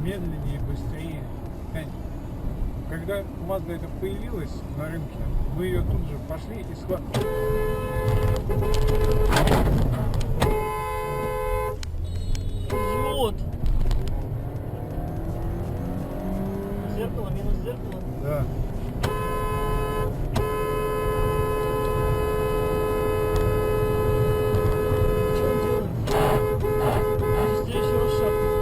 Медленнее, быстрее. Когда Mazda это появилась на рынке, мы ее тут же пошли и Вот. Зеркало, минус зеркало. Да. Что он делает? Встречного шага.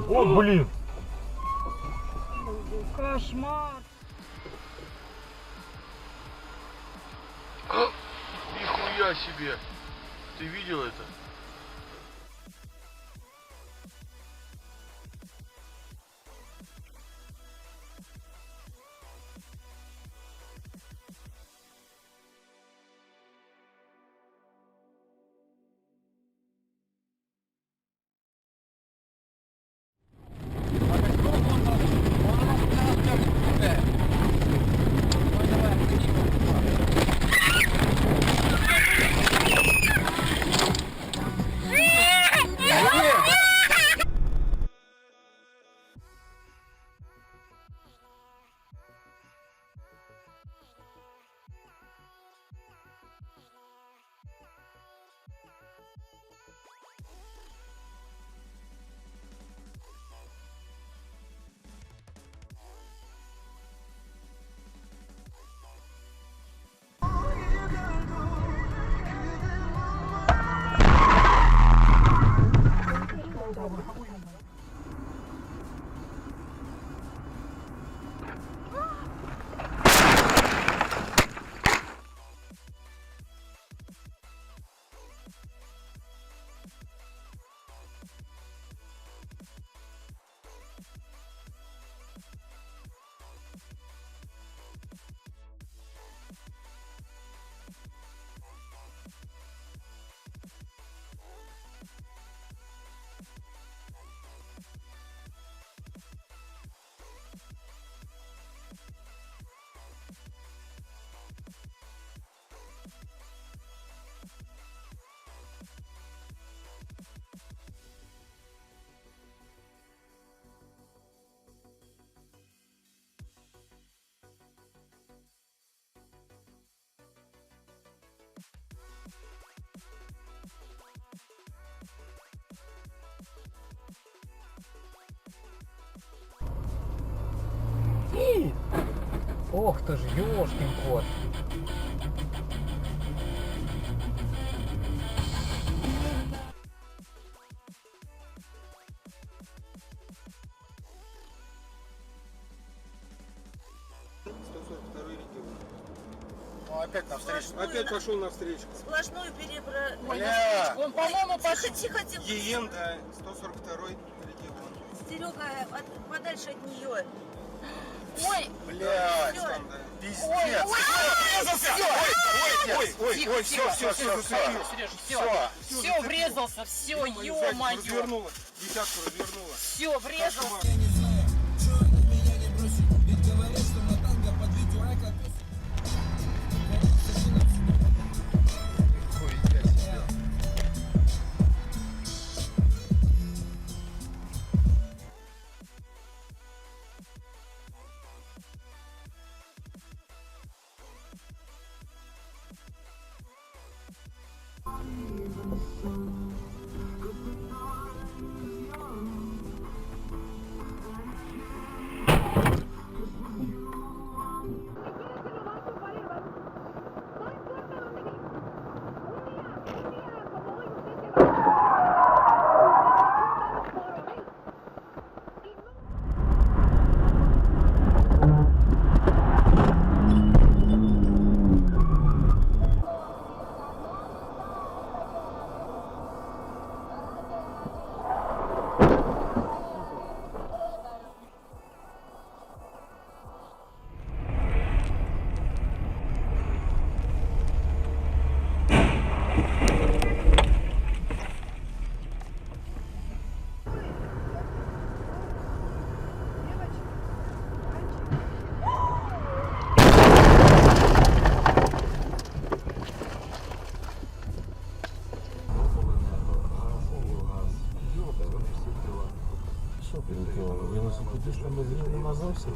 О, блин! Кошмар! Нихуя себе! Ты видел это? Ох ты ж, ёшкин кот. Опять навстречу. Опять пошел навстречу. Сплошную перебрал. Бля! Он, по-моему, Тихо, тихо, тихо. ЕН, да, 142 регион. Серега, подальше от нее. Ой, Блядь, Всё. там, да. Пиздец. Тихо, все, все, врезался, все, ё-моё. Развернула, десятку развернула. Все, врезался. Десь там нема зовсім.